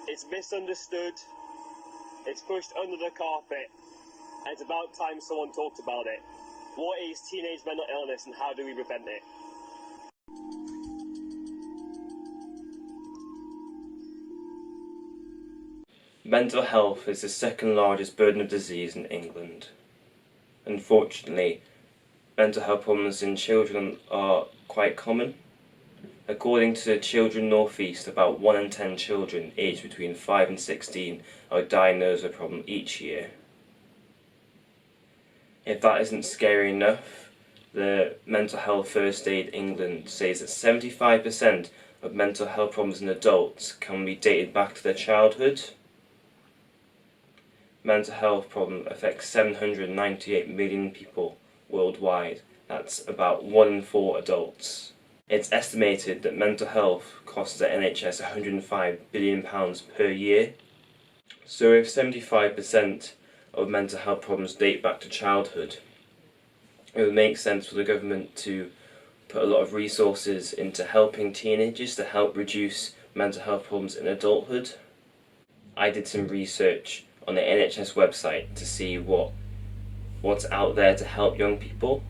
It's misunderstood, it's pushed under the carpet, and it's about time someone talked about it. What is teenage mental illness and how do we prevent it? Mental health is the second largest burden of disease in England. Unfortunately, mental health problems in children are quite common. According to Children North East, about 1 in 10 children aged between 5 and 16 are diagnosed with a problem each year. If that isn't scary enough, the Mental Health First Aid England says that 75% of mental health problems in adults can be dated back to their childhood. Mental health problem affects 798 million people worldwide. That's about 1 in 4 adults. It's estimated that mental health costs the NHS £105 billion per year. So if 75% of mental health problems date back to childhood, it would make sense for the government to put a lot of resources into helping teenagers to help reduce mental health problems in adulthood. I did some research on the NHS website to see what's out there to help young people.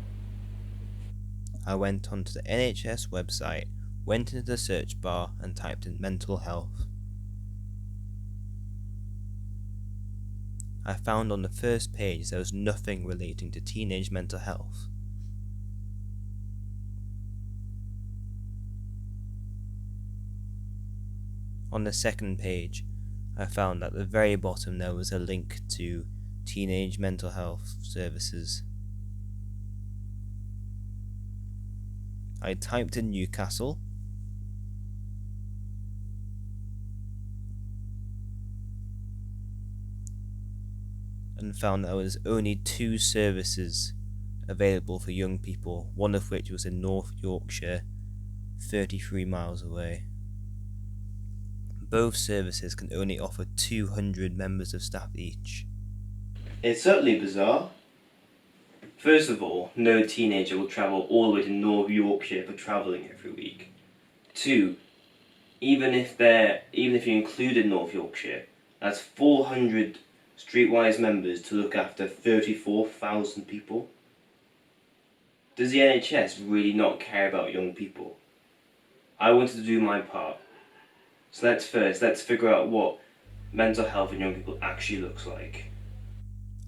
I went onto the NHS website, went into the search bar and typed in mental health. I found on the first page there was nothing relating to teenage mental health. On the second page, I found at the very bottom there was a link to teenage mental health services. I typed in Newcastle and found there was only 2 services available for young people, one of which was in North Yorkshire, 33 miles away. Both services can only offer 200 members of staff each. It's certainly bizarre. First of all, no teenager will travel all the way to North Yorkshire for travelling every week. 2, even if you included North Yorkshire, that's 400 streetwise members to look after 34,000 people. Does the NHS really not care about young people? I wanted to do my part. So let's figure out what mental health in young people actually looks like.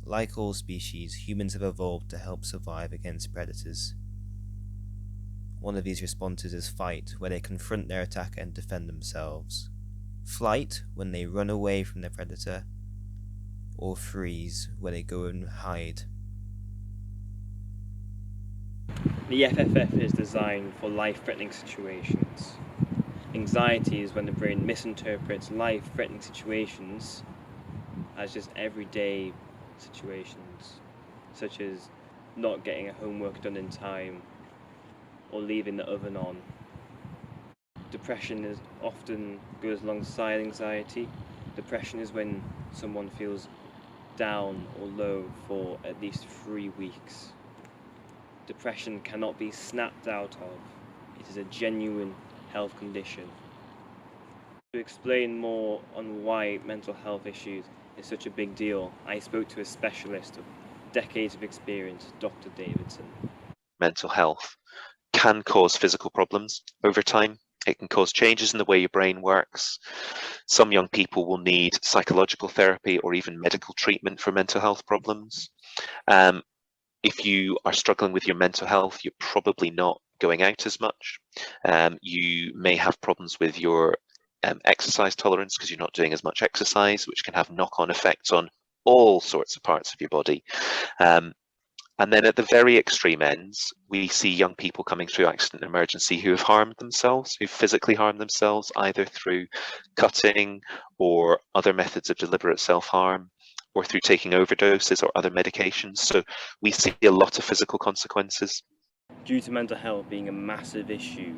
Like all species, humans have evolved to help survive against predators. One of these responses is fight, where they confront their attacker and defend themselves. Flight, when they run away from their predator. Or freeze, where they go and hide. The FFF is designed for life-threatening situations. Anxiety is when the brain misinterprets life-threatening situations as just everyday situations, such as not getting a homework done in time or leaving the oven on. Depression often goes alongside anxiety. Depression is when someone feels down or low for at least 3 weeks. Depression cannot be snapped out of. It is a genuine health condition. To explain more on why mental health issues is such a big deal, I spoke to a specialist of decades of experience, Dr. Davidson. Mental health can cause physical problems over time. It can cause changes in the way your brain works. Some young people will need psychological therapy or even medical treatment for mental health problems. If you are struggling with your mental health, you're probably not going out as much. You may have problems with your exercise tolerance because you're not doing as much exercise, which can have knock-on effects on all sorts of parts of your body. And then at the very extreme ends, we see young people coming through accident and emergency who have harmed themselves, who physically harmed themselves, either through cutting or other methods of deliberate self-harm, or through taking overdoses or other medications. So we see a lot of physical consequences. Due to mental health being a massive issue,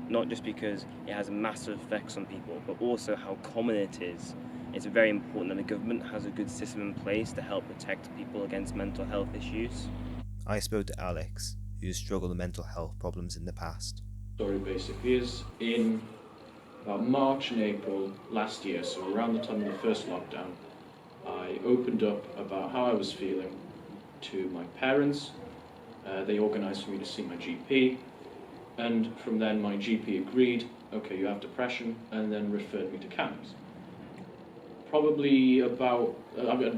not just because it has massive effects on people, but also how common it is, it's very important that the government has a good system in place to help protect people against mental health issues. I spoke to Alex, who's struggled with mental health problems in the past. Story basically is in about March and April last year, so around the time of the first lockdown, I opened up about how I was feeling to my parents. They organised for me to see my GP, and from then my GP agreed, okay, you have depression, and then referred me to CAMHS. Probably about,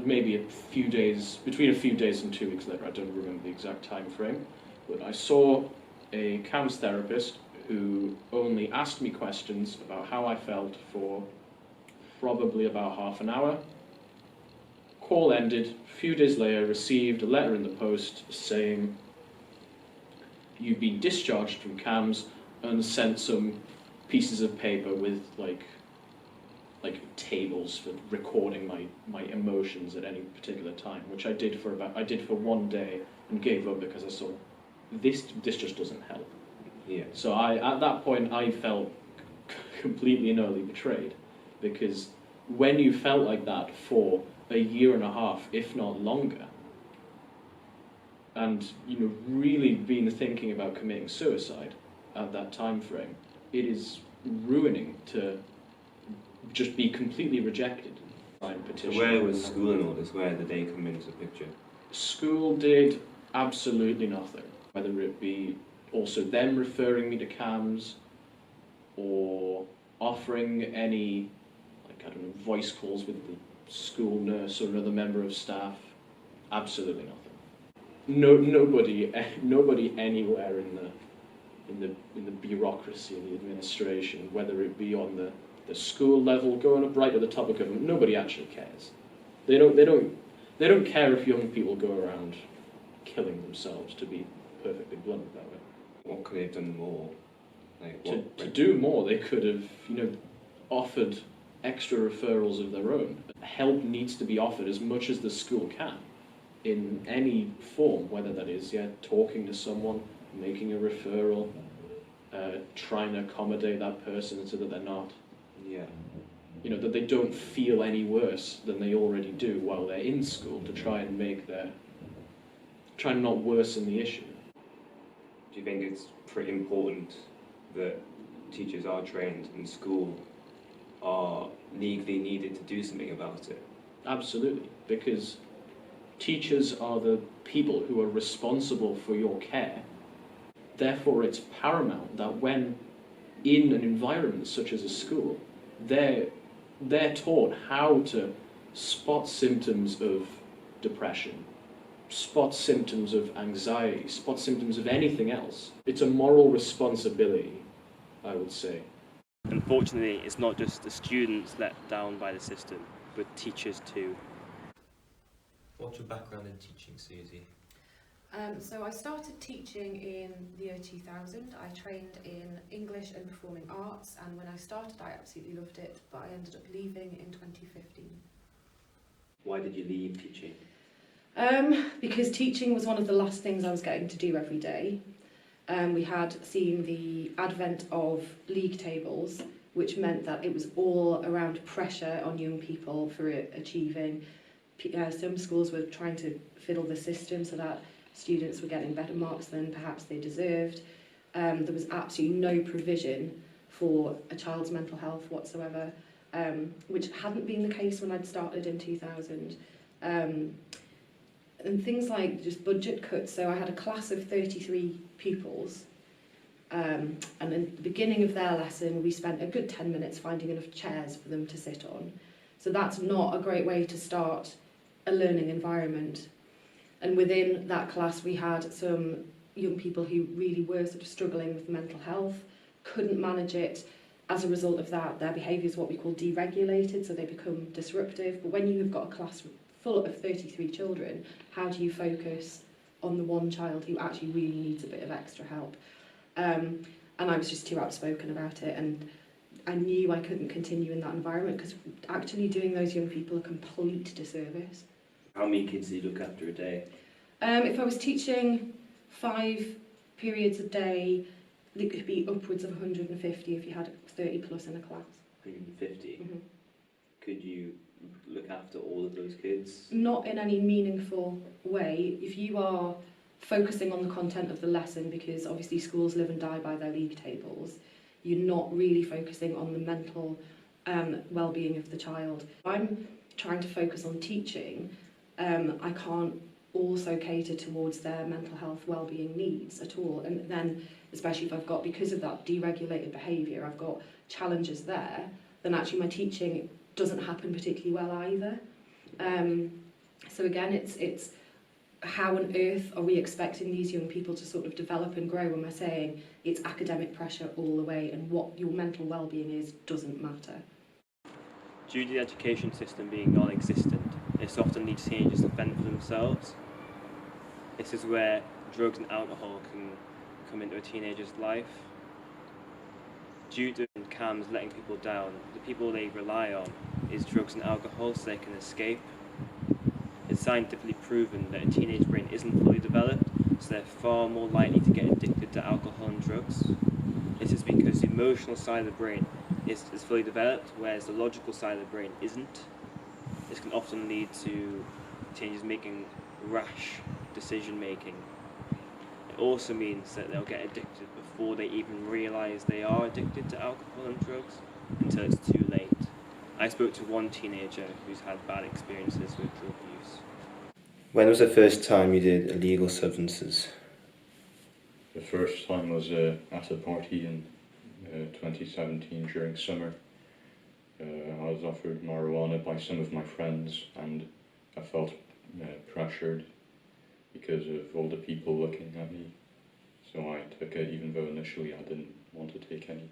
maybe a few days, between a few days and 2 weeks later, I don't remember the exact time frame, but I saw a CAMHS therapist who only asked me questions about how I felt for probably about half an hour. Call ended, a few days later received a letter in the post saying you've been discharged from CAMHS, and sent some pieces of paper with like tables for recording my emotions at any particular time, which I did for 1 day and gave up because I saw this just doesn't help. Yeah. So at that point I felt completely and utterly betrayed, because when you felt like that for a year and a half, if not longer, and really been thinking about committing suicide at that time frame, it is ruining to just be completely rejected by a petition. So where was school and all this? Where did they come into the picture? School did absolutely nothing, whether it be also them referring me to CAMHS or offering any, voice calls with the school nurse or another member of staff. Absolutely nothing. Nobody anywhere in the bureaucracy and the administration, whether it be on the school level, going up right to the top of government, nobody actually cares. They don't care if young people go around killing themselves, to be perfectly blunt about it. What could they have done more? To do more, they could have, offered extra referrals of their own. Help needs to be offered as much as the school can, in any form, whether that is, talking to someone, making a referral, trying to accommodate that person so that they're not, that they don't feel any worse than they already do while they're in school, to try and not worsen the issue. Do you think it's pretty important that teachers are trained in school, are legally needed to do something about it? Absolutely, because teachers are the people who are responsible for your care. Therefore, it's paramount that when in an environment such as a school, they're taught how to spot symptoms of depression, spot symptoms of anxiety, spot symptoms of anything else. It's a moral responsibility, I would say. Unfortunately, it's not just the students let down by the system, but teachers too. What's your background in teaching, Susie? So I started teaching in the year 2000. I trained in English and Performing Arts, and when I started I absolutely loved it, but I ended up leaving in 2015. Why did you leave teaching? Because teaching was one of the last things I was getting to do every day. We had seen the advent of league tables, which meant that it was all around pressure on young people for achieving. Some schools were trying to fiddle the system so that students were getting better marks than perhaps they deserved. There was absolutely no provision for a child's mental health whatsoever, which hadn't been the case when I'd started in 2000. And things like just budget cuts. So I had a class of 33 pupils, and at the beginning of their lesson we spent a good 10 minutes finding enough chairs for them to sit on. So that's not a great way to start a learning environment. And within that class we had some young people who really were sort of struggling with mental health, couldn't manage it. As a result of that, their behaviour is what we call deregulated, so they become disruptive. But when you have got a class full of 33 children, how do you focus on the one child who actually really needs a bit of extra help? And I was just too outspoken about it, and I knew I couldn't continue in that environment because actually doing those young people a complete disservice. How many kids do you look after a day? If I was teaching 5 periods a day, it could be upwards of 150 if you had 30 plus in a class. 150? Mm-hmm. Could you look after all of those kids? Not in any meaningful way. If you are focusing on the content of the lesson, because obviously schools live and die by their league tables, you're not really focusing on the mental well-being of the child. I'm trying to focus on teaching. I can't also cater towards their mental health well-being needs at all, and then especially if I've got, because of that deregulated behaviour, I've got challenges there, then actually my teaching doesn't happen particularly well either. So again, it's how on earth are we expecting these young people to sort of develop and grow when we're saying it's academic pressure all the way, and what your mental well-being is doesn't matter. Due to the education system being non-existent, this often leads teenagers to fend for themselves. This is where drugs and alcohol can come into a teenager's life. Due to CAMS letting people down, the people they rely on is drugs and alcohol so they can escape. It's scientifically proven that a teenage brain isn't fully developed, so they're far more likely to get addicted to alcohol and drugs. This is because the emotional side of the brain is fully developed, whereas the logical side of the brain isn't. This can often lead to teenagers making rash decision making. It also means that they'll get addicted before they even realise they are addicted to alcohol and drugs, until it's too late. I spoke to one teenager who's had bad experiences with drug use. When was the first time you did illegal substances? The first time was at a party in 2017 during summer. I was offered marijuana by some of my friends, and I felt pressured because of all the people looking at me. So I took it, even though initially I didn't want to take any.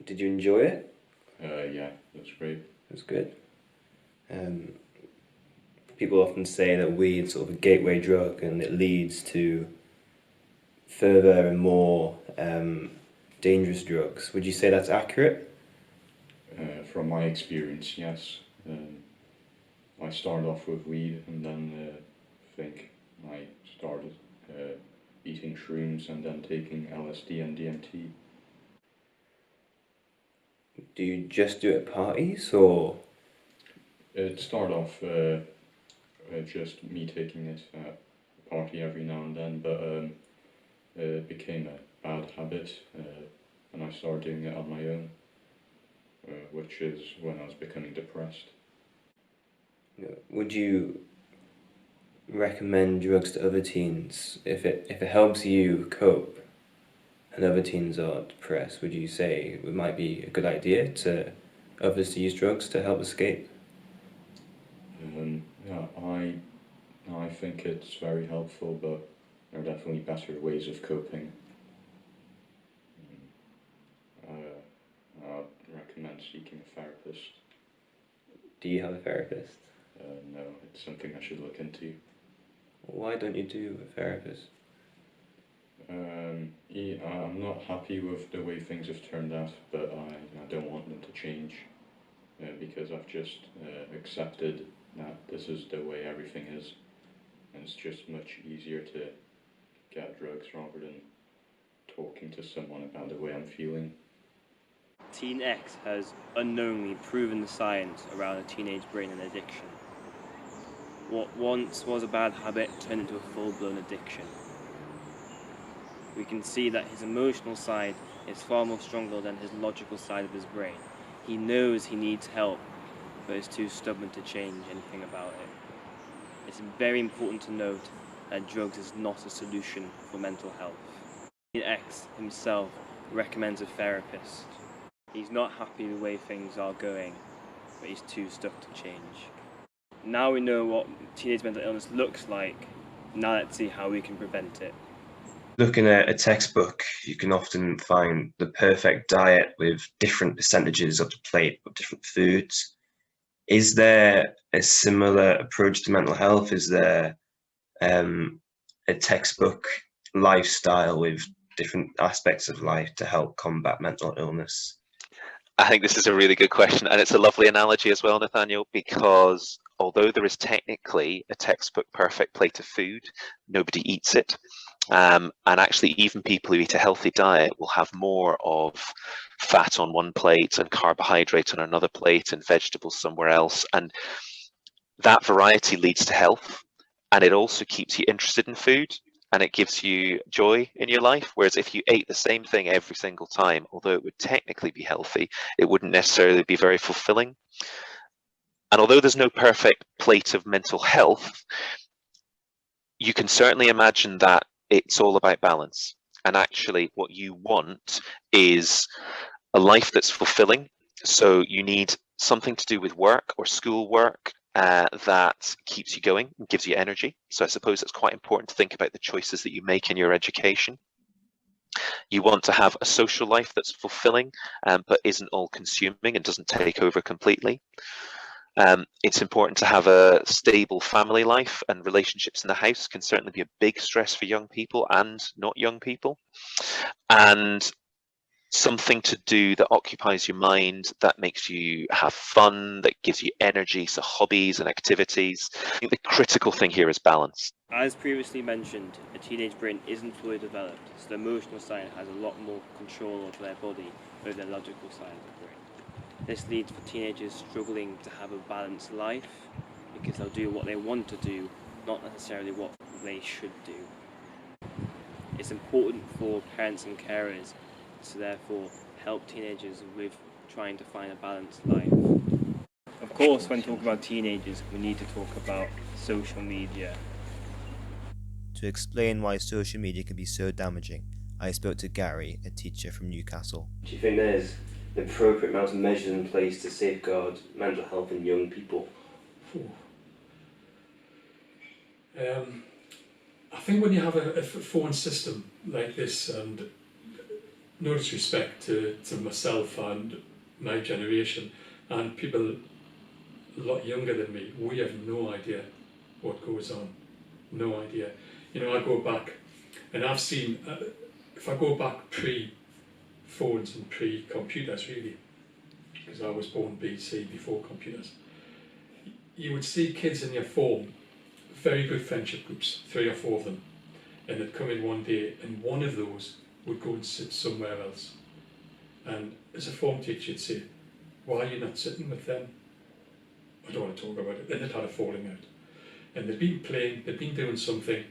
Did you enjoy it? Yeah, it was great. It was good. People often say that weed's sort of a gateway drug, and it leads to further and more dangerous drugs. Would you say that's accurate? From my experience, yes. I started off with weed, and then I think I started eating shrooms and then taking LSD and DMT. Do you just do it at parties, or? It started off just me taking it at a party every now and then, but it became a bad habit, and I started doing it on my own, which is when I was becoming depressed. Would you recommend drugs to other teens if it helps you cope and other teens are depressed? Would you say it might be a good idea to others to use drugs to help escape? Yeah, I think it's very helpful, but there are definitely better ways of coping. I'd recommend seeking a therapist. Do you have a therapist? No, it's something I should look into. Why don't you do a therapist? I'm not happy with the way things have turned out, but I don't want them to change, because I've just accepted that this is the way everything is, and it's just much easier to get drugs rather than talking to someone about the way I'm feeling. Teen X has unknowingly proven the science around a teenage brain and addiction. What once was a bad habit turned into a full-blown addiction. We can see that his emotional side is far more stronger than his logical side of his brain. He knows he needs help, but is too stubborn to change anything about it. It's very important to note that drugs is not a solution for mental health. Teen X himself recommends a therapist. He's not happy the way things are going, but he's too stuck to change. Now we know what teenage mental illness looks like, now let's see how we can prevent it. Looking at a textbook, you can often find the perfect diet with different percentages of the plate of different foods. Is there a similar approach to mental health? Is there a textbook lifestyle with different aspects of life to help combat mental illness? I think this is a really good question, and it's a lovely analogy as well, Nathaniel, because although there is technically a textbook perfect plate of food, nobody eats it. And actually, even people who eat a healthy diet will have more of fat on one plate and carbohydrates on another plate and vegetables somewhere else. And that variety leads to health, and it also keeps you interested in food. and it gives you joy in your life. Whereas if you ate the same thing every single time, although it would technically be healthy, it wouldn't necessarily be very fulfilling. And although there's no perfect plate of mental health, you can certainly imagine that it's all about balance. And actually what you want is a life that's fulfilling. So you need something to do with work or school work that keeps you going and gives you energy. So I suppose it's quite important to think about the choices that you make in your education. You want to have a social life that's fulfilling, but isn't all consuming and doesn't take over completely. It's important to have a stable family life, and relationships in the house can certainly be a big stress for young people and not young people. And something to do that occupies your mind, that makes you have fun, that gives you energy, so hobbies and activities. I think the critical thing here is balance. As previously mentioned, a teenage brain isn't fully developed, so the emotional side has a lot more control of their body over the logical side of the brain. This leads for teenagers struggling to have a balanced life because they'll do what they want to do, not necessarily what they should do. It's important for parents and carers to therefore help teenagers with trying to find a balanced life. Of course, when talking about teenagers, we need to talk about social media. To explain why social media can be so damaging, I spoke to Gary, a teacher from Newcastle. Do you think there's an appropriate amount of measures in place to safeguard mental health in young people? I think when you have a phone system like this, and no disrespect to myself and my generation and people a lot younger than me, we have no idea what goes on. No idea. You know, I go back and I've seen, if I go back pre-phones and pre-computers really, because I was born BC, before computers, you would see kids in your form, very good friendship groups, 3 or 4 of them, and they'd come in one day and one of those would go and sit somewhere else. And as a form teacher, you'd say, why are you not sitting with them? I don't want to talk about it. Then they'd had a falling out. And they'd been playing, they'd been doing something,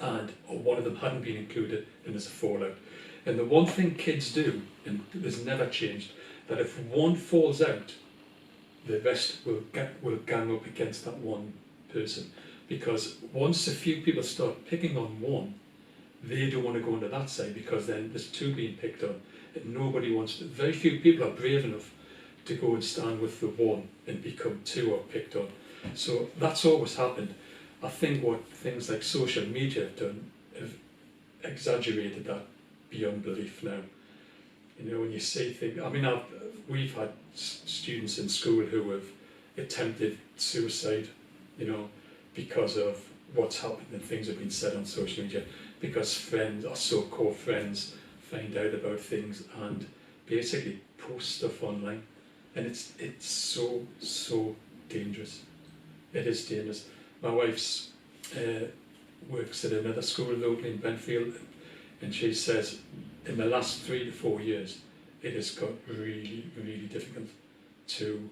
and or one of them hadn't been included, and there's a fallout. And the one thing kids do, and this never changed, that if one falls out, the rest will gang up against that one person. Because once a few people start picking on one, they don't want to go into that side, because then there's 2 being picked on, and nobody wants to. Very few people are brave enough to go and stand with the one and become 2 are picked on. So that's always happened. I think what things like social media have done have exaggerated that beyond belief now. You know, when you see things, I mean, we've had students in school who have attempted suicide, you know, because of what's happened and things have been said on social media, because friends or so-called friends find out about things and basically post stuff online. And it's so dangerous. It is dangerous. My wife's works at another school locally in Benfield, and she says in the last 3 to 4 years it has got really, really difficult to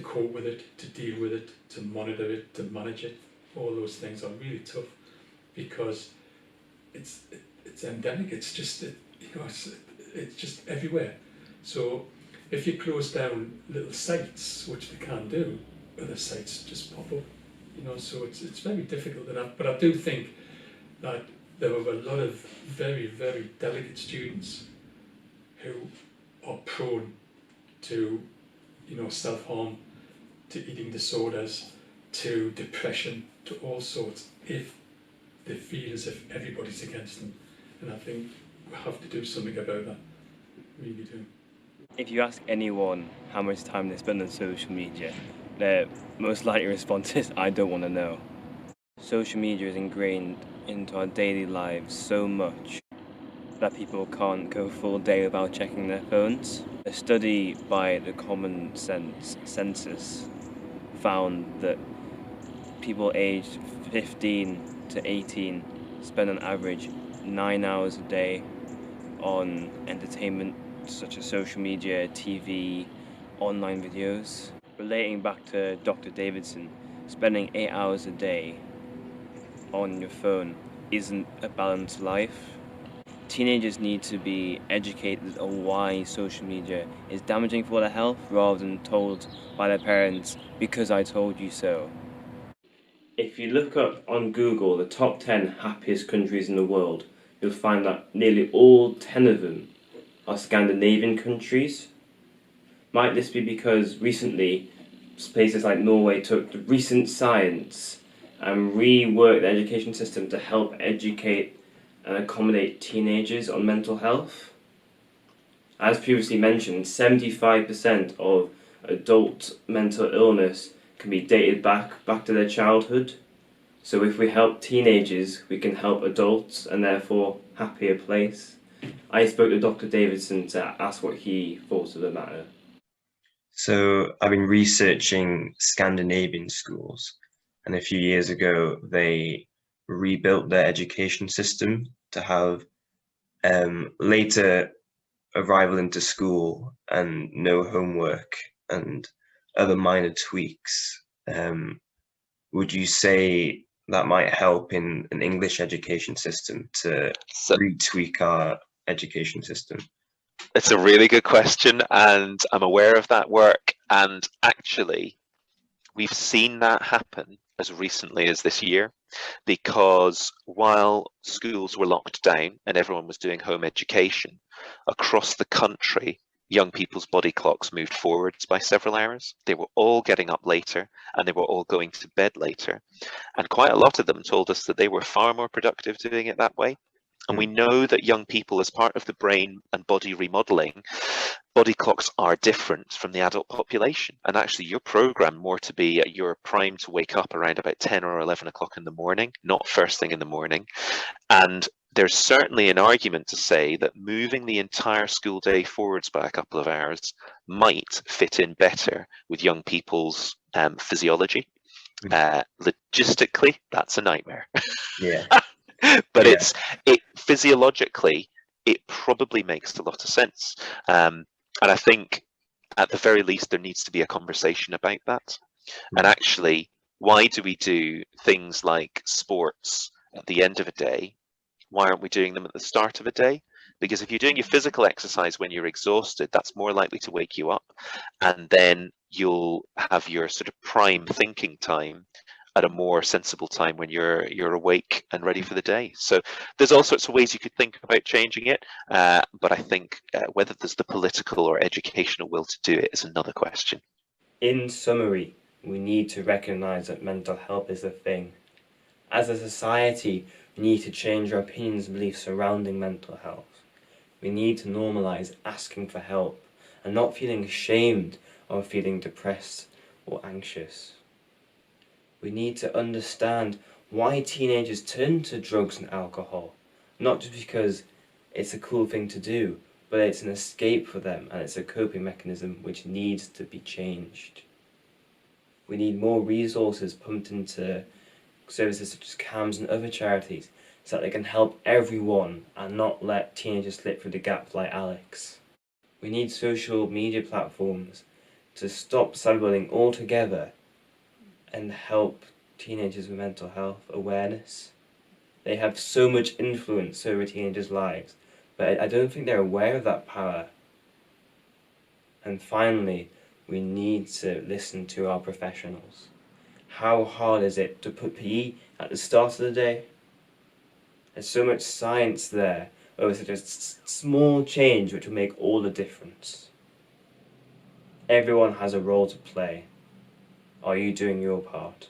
cope with it, to deal with it, to monitor it, to manage it. All those things are really tough because it's endemic. It's just it's just everywhere. So if you close down little sites, which they can do, other sites just pop up. You know, so it's very difficult. But I do think that there are a lot of very, very delicate students who are prone to, you know, self-harm, to eating disorders, to depression, to all sorts, if they feel as if everybody's against them. And I think we have to do something about that. We really do. If you ask anyone how much time they spend on social media, their most likely response is, I don't want to know. Social media is ingrained into our daily lives so much that people can't go a full day without checking their phones. A study by the Common Sense Census found that people aged 15 to 18 spend on average 9 hours a day on entertainment such as social media, TV, online videos. Relating back to Dr. Davidson, spending 8 hours a day on your phone isn't a balanced life. Teenagers need to be educated on why social media is damaging for their health rather than told by their parents, because I told you so. If you look up on Google the top 10 happiest countries in the world, you'll find that nearly all 10 of them are Scandinavian countries. Might this be because recently places like Norway took the recent science and reworked the education system to help educate and accommodate teenagers on mental health? As previously mentioned, 75% of adult mental illness can be dated back to their childhood. So if we help teenagers, we can help adults and therefore happier place. I spoke to Dr. Davidson to ask what he thought of the matter. So I've been researching Scandinavian schools, and a few years ago they rebuilt their education system to have later arrival into school and no homework and other minor tweaks. Would you say that might help in an English education system to So retweak our education system? it's a really good question, and I'm aware of that work. And actually, we've seen that happen as recently as this year, because while schools were locked down and everyone was doing home education, across the country, young people's body clocks moved forwards by several hours. They were all getting up later and they were all going to bed later. And quite a lot of them told us that they were far more productive doing it that way. And we know that young people, as part of the brain and body remodeling, body clocks are different from the adult population. And actually, you're programmed more to be at your prime to wake up around about 10 or 11 o'clock in the morning, not first thing in the morning. And there's certainly an argument to say that moving the entire school day forwards by a couple of hours might fit in better with young people's physiology. Logistically, that's a nightmare. Yeah. But Yeah. it physiologically, it probably makes a lot of sense. And I think at the very least, there needs to be a conversation about that. And actually, why do we do things like sports at the end of a day? Why aren't we doing them at the start of a day? Because if you're doing your physical exercise when you're exhausted, that's more likely to wake you up. And then you'll have your sort of prime thinking time at a more sensible time when you're awake and ready for the day. So there's all sorts of ways you could think about changing it, but I think whether there's the political or educational will to do it is another question. In summary, we need to recognise that mental health is a thing. As a society, we need to change our opinions and beliefs surrounding mental health. We need to normalise asking for help and not feeling ashamed of feeling depressed or anxious. We need to understand why teenagers turn to drugs and alcohol, not just because it's a cool thing to do, but it's an escape for them and it's a coping mechanism which needs to be changed. We need more resources pumped into services such as CAMS and other charities so that they can help everyone and not let teenagers slip through the gaps like Alex. We need social media platforms to stop cyberbullying altogether and help teenagers with mental health awareness. They have so much influence over teenagers' lives, but I don't think they're aware of that power. And finally, we need to listen to our professionals. How hard is it to put PE at the start of the day? There's so much science there over such a small change which will make all the difference. Everyone has a role to play. Are you doing your part?